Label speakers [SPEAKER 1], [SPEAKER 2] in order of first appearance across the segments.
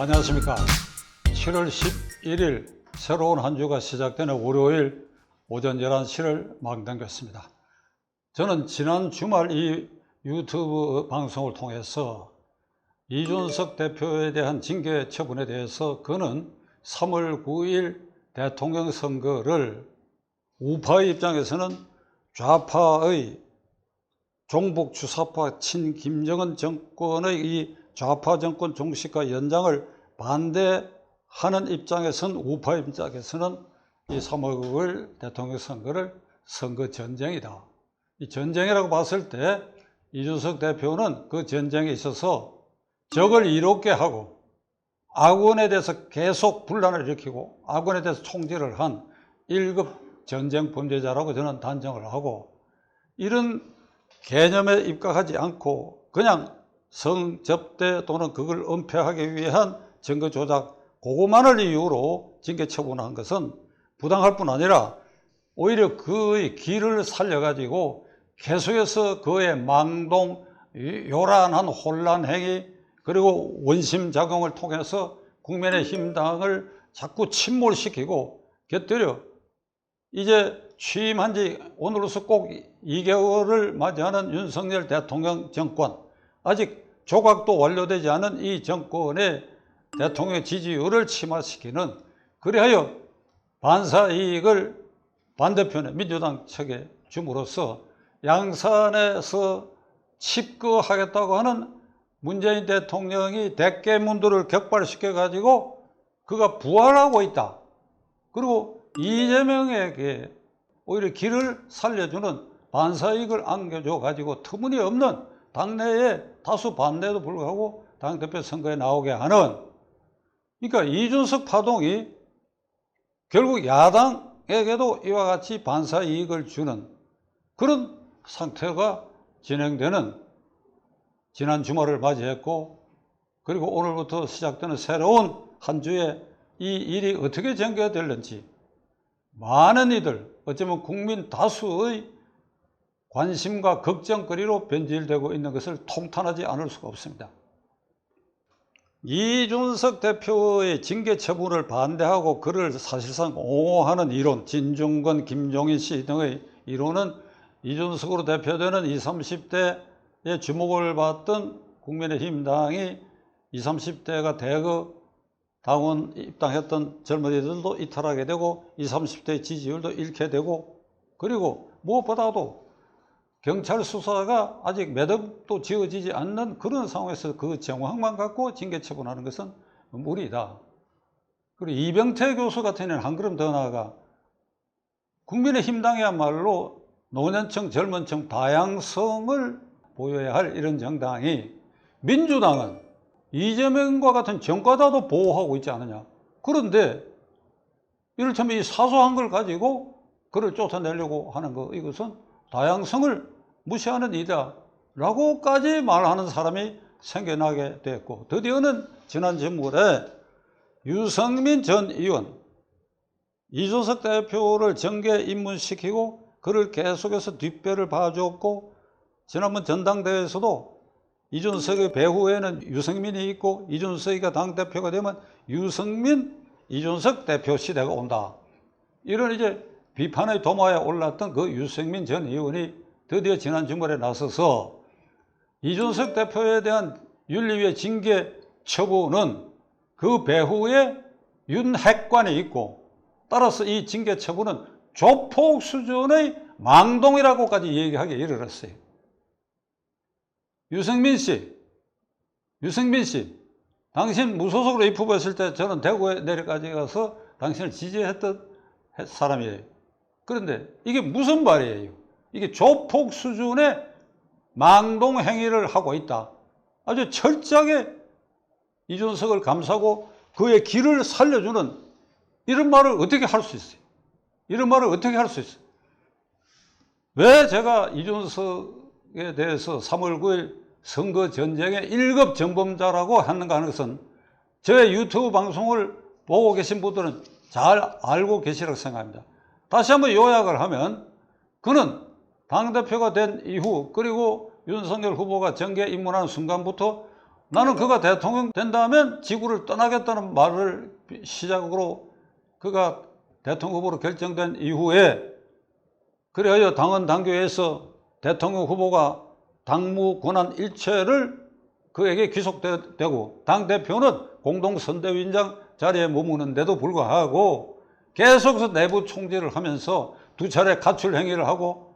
[SPEAKER 1] 안녕하십니까. 7월 11일 새로운 한 주가 시작되는 월요일 오전 11시를 막 넘겼습니다. 저는 지난 주말 이 유튜브 방송을 통해서 이준석 대표에 대한 징계 처분에 대해서 그는 3월 9일 대통령 선거를 우파의 입장에서는 좌파의 종북 주사파 친김정은 정권의 이 좌파 정권 종식과 연장을 반대하는 입장에서는 우파 입장에서는 이 3월 9일 대통령 선거를 선거 전쟁이다. 이 전쟁이라고 봤을 때 이준석 대표는 그 전쟁에 있어서 적을 이롭게 하고 아군에 대해서 계속 분란을 일으키고 아군에 대해서 총질을 한 1급 전쟁 범죄자라고 저는 단정을 하고, 이런 개념에 입각하지 않고 그냥 성접대 또는 그걸 은폐하기 위한 증거 조작, 그것만을 이유로 징계 처분한 것은 부당할 뿐 아니라 오히려 그의 길을 살려가지고 계속해서 그의 망동, 요란한 혼란 행위, 그리고 원심작용을 통해서 국민의힘당을 자꾸 침몰시키고, 곁들여 이제 취임한 지 오늘로서 꼭 2개월을 맞이하는 윤석열 대통령 정권, 아직 조각도 완료되지 않은 이 정권의 대통령 지지율을 침하시키는, 그리하여 반사이익을 반대편의 민주당 측에 줌으로써 양산에서 칩거하겠다고 하는 문재인 대통령이 대깨문들을 격발시켜가지고 그가 부활하고 있다. 그리고 이재명에게 오히려 길을 살려주는 반사이익을 안겨줘가지고 터무니없는 당내에 다수 반대에도 불구하고 당대표 선거에 나오게 하는, 그러니까 이준석 파동이 결국 야당에게도 이와 같이 반사이익을 주는 그런 상태가 진행되는 지난 주말을 맞이했고, 그리고 오늘부터 시작되는 새로운 한 주에 이 일이 어떻게 전개될는지 많은 이들, 어쩌면 국민 다수의 관심과 걱정거리로 변질되고 있는 것을 통탄하지 않을 수가 없습니다. 이준석 대표의 징계 처분을 반대하고 그를 사실상 옹호하는 이론, 진중권, 김종인 씨 등의 이론은 이준석으로 대표되는 20, 30대의 주목을 받던 국민의힘당이 20, 30대가 대거 당원 입당했던 젊은이들도 이탈하게 되고 20, 30대의 지지율도 잃게 되고, 그리고 무엇보다도 경찰 수사가 아직 매듭도 지어지지 않는 그런 상황에서 그 정황만 갖고 징계 처분하는 것은 무리다. 그리고 이병태 교수 같은 애는 한 걸음 더 나아가 국민의힘당이야말로 노년층, 젊은층 다양성을 보여야 할 이런 정당이, 민주당은 이재명과 같은 정과자도 보호하고 있지 않느냐. 그런데 이를테면 이 사소한 걸 가지고 그를 쫓아내려고 하는 거, 이것은 다양성을 무시하는 일이다 라고까지 말하는 사람이 생겨나게 됐고, 드디어는 지난 주말에 유승민 전 의원, 이준석 대표를 정계 입문시키고 그를 계속해서 뒷배를 봐줬고, 지난번 전당대회에서도 이준석의 배후에는 유승민이 있고 이준석이가 당대표가 되면 유승민, 이준석 대표 시대가 온다, 이런 이제 비판의 도마에 올랐던 그 유승민 전 의원이 드디어 지난 주말에 나서서 이준석 대표에 대한 윤리위의 징계 처분은 그 배후에 윤핵관이 있고, 따라서 이 징계 처분은 조폭 수준의 망동이라고까지 얘기하기에 이르렀어요. 유승민 씨, 당신 무소속으로 입후보했을 때 저는 대구에 내려까지 가서 당신을 지지했던 사람이에요. 그런데 이게 무슨 말이에요? 이게 조폭 수준의 망동 행위를 하고 있다. 아주 철저하게 이준석을 감싸고 그의 길을 살려주는 이런 말을 어떻게 할 수 있어요? 이런 말을 어떻게 할 수 있어요? 왜 제가 이준석에 대해서 3월 9일 선거 전쟁의 1급 전범자라고 하는가 하는 것은 저의 유튜브 방송을 보고 계신 분들은 잘 알고 계시라고 생각합니다. 다시 한번 요약을 하면, 그는 당대표가 된 이후, 그리고 윤석열 후보가 정계에 입문하는 순간부터 나는 그가 대통령 된다면 지구를 떠나겠다는 말을 시작으로 그가 대통령 후보로 결정된 이후에 그래야 당원 당규에서 대통령 후보가 당무 권한 일체를 그에게 귀속되고 당대표는 공동선대위원장 자리에 머무는데도 불구하고 계속해서 내부 총질을 하면서 두 차례 가출 행위를 하고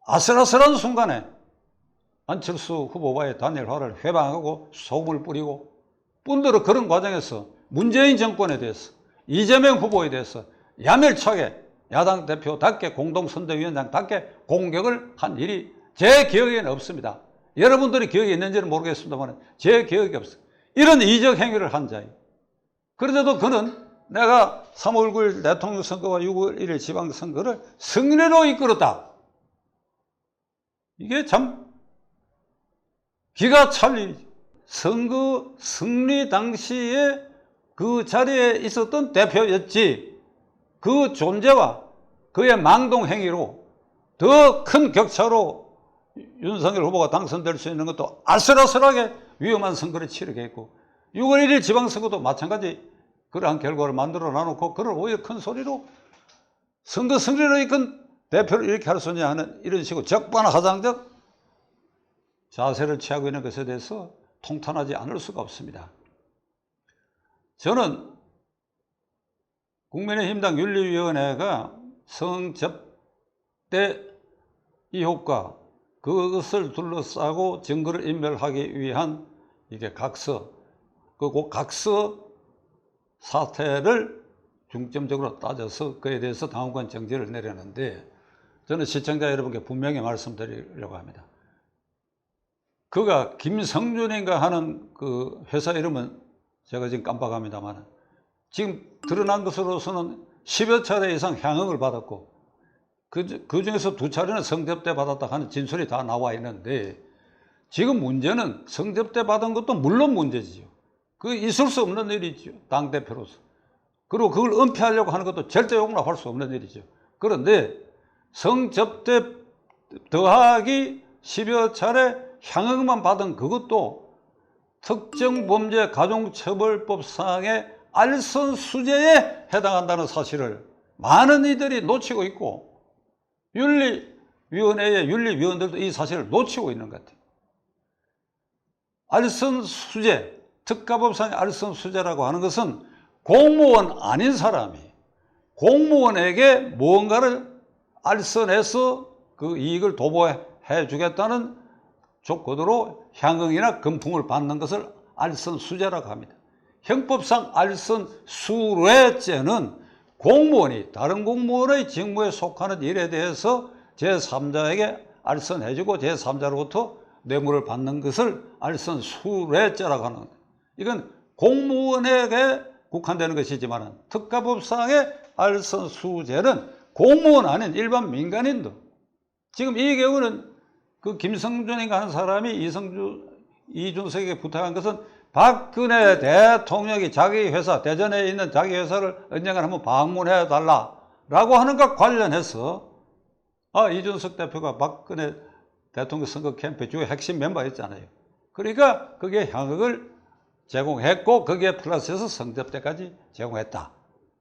[SPEAKER 1] 아슬아슬한 순간에 안철수 후보와의 단일화를 회방하고 소금을 뿌리고 뿐더러 그런 과정에서 문재인 정권에 대해서 이재명 후보에 대해서 야멸차게 야당 대표답게 공동선대위원장답게 공격을 한 일이 제 기억에는 없습니다. 여러분들이 기억이 있는지는 모르겠습니다만 제 기억이 없어요. 이런 이적 행위를 한 자예요. 그런데도 그는 내가 3월 9일 대통령 선거와 6월 1일 지방선거를 승리로 이끌었다. 이게 참 기가 찰 일이죠. 선거 승리 당시에 그 자리에 있었던 대표였지 그 존재와 그의 망동 행위로 더 큰 격차로 윤석열 후보가 당선될 수 있는 것도 아슬아슬하게 위험한 선거를 치르게 했고 6월 1일 지방선거도 마찬가지 그러한 결과를 만들어 놔놓고 그를 오히려 큰 소리로 선거 승리로 이끈 대표를 이렇게 할 수 있냐 하는 이런 식으로 적반하장적 자세를 취하고 있는 것에 대해서 통탄하지 않을 수가 없습니다. 저는 국민의힘당 윤리위원회가 성접대 의혹과 그것을 둘러싸고 증거를 인멸하기 위한 이게 각서, 그 각서 사태를 중점적으로 따져서 그에 대해서 당원권 정지를 내렸는데 저는 시청자 여러분께 분명히 말씀드리려고 합니다. 그가 김성준인가 하는 그 회사 이름은 제가 지금 깜빡합니다만 지금 드러난 것으로서는 10여 차례 이상 향응을 받았고 그 중에서 2차례는 성접대 받았다 하는 진술이 다 나와 있는데 지금 문제는 성접대 받은 것도 물론 문제지요. 그 있을 수 없는 일이죠. 당대표로서. 그리고 그걸 은폐하려고 하는 것도 절대 용납할 수 없는 일이죠. 그런데 성접대 더하기 10여 차례 향응만 받은 그것도 특정범죄 가중처벌법상의 알선수재에 해당한다는 사실을 많은 이들이 놓치고 있고 윤리위원회의 윤리위원들도 이 사실을 놓치고 있는 것 같아요. 알선수재, 특가법상의 알선수재라고 하는 것은 공무원 아닌 사람이 공무원에게 무언가를 알선해서 그 이익을 도보해 주겠다는 조건으로 향응이나 금품을 받는 것을 알선수재라고 합니다. 형법상 알선수뢰죄는 공무원이 다른 공무원의 직무에 속하는 일에 대해서 제3자에게 알선해주고 제3자로부터 뇌물을 받는 것을 알선수뢰죄라고 하는 겁니다. 이건 공무원에게 국한되는 것이지만 특가법상의 알선수재는 공무원 아닌 일반 민간인도 지금 이 경우는 그 김성준인가 하는 사람이 이준석에게 부탁한 것은 박근혜 대통령이 자기 회사, 대전에 있는 자기 회사를 언젠가 한번 방문해 달라라고 하는 것과 관련해서 이준석 대표가 박근혜 대통령 선거 캠페인 주요 핵심 멤버였잖아요. 그러니까 그게 향응을 제공했고 거기에 플러스해서 성접대까지 제공했다.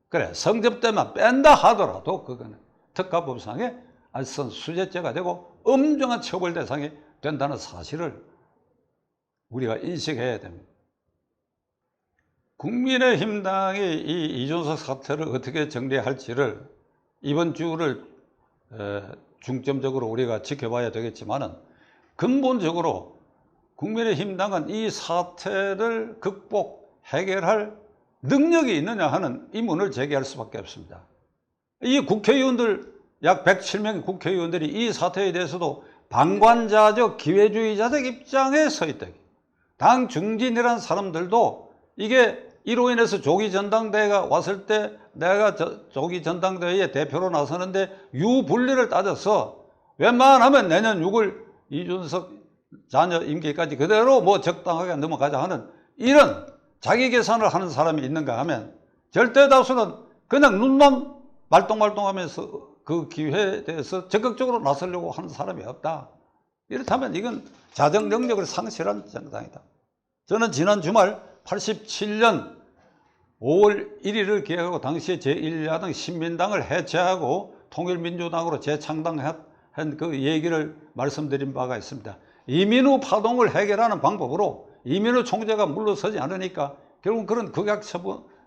[SPEAKER 1] 그래, 성접대만 뺀다 하더라도 그거는 특가법상의 알선수재죄가 되고 엄중한 처벌 대상이 된다는 사실을 우리가 인식해야 됩니다. 국민의힘당이 이 이준석 사태를 어떻게 정리할지를 이번 주를 중점적으로 우리가 지켜봐야 되겠지만은 근본적으로 국민의힘당은 이 사태를 해결할 능력이 있느냐 하는 의문을 제기할 수밖에 없습니다. 이 국회의원들 약 107명의 국회의원들이 이 사태에 대해서도 방관자적 기회주의자적 입장에 서 있다. 당 중진이라는 사람들도 이게 이로 인해서 조기 전당대회가 왔을 때 내가 조기 전당대회의 대표로 나서는데 유불리를 따져서 웬만하면 내년 6월 이준석 자녀 임기까지 그대로 뭐 적당하게 넘어가자 하는 이런 자기 계산을 하는 사람이 있는가 하면 절대 다수는 그냥 눈만 말똥말똥하면서 그 기회에 대해서 적극적으로 나서려고 하는 사람이 없다. 이렇다면 이건 자정 능력을 상실한 정당이다. 저는 지난 주말 87년 5월 1일을 기획하고 당시에 제1야당 신민당을 해체하고 통일민주당으로 재창당한 그 얘기를 말씀드린 바가 있습니다. 이민우 파동을 해결하는 방법으로 이민우 총재가 물러서지 않으니까 결국 그런 극약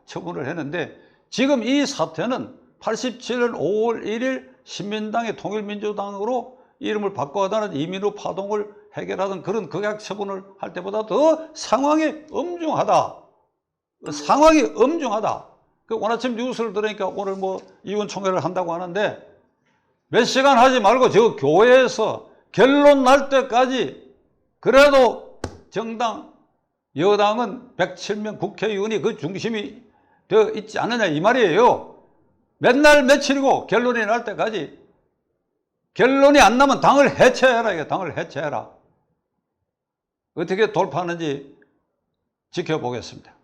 [SPEAKER 1] 처분을 했는데, 지금 이 사태는 87년 5월 1일 신민당의 통일민주당으로 이름을 바꿔다는 이민우 파동을 해결하던 그런 극약 처분을 할 때보다 더 상황이 엄중하다. 상황이 엄중하다. 그 오늘 아침 뉴스를 들으니까 오늘 뭐 이원총회를 한다고 하는데, 몇 시간 하지 말고 저 교회에서 결론 날 때까지, 그래도 정당, 여당은 107명 국회의원이 그 중심이 되어 있지 않느냐 이 말이에요. 맨날 며칠이고 결론이 날 때까지, 결론이 안 나면 당을 해체해라. 이게 당을 해체해라. 어떻게 돌파하는지 지켜보겠습니다.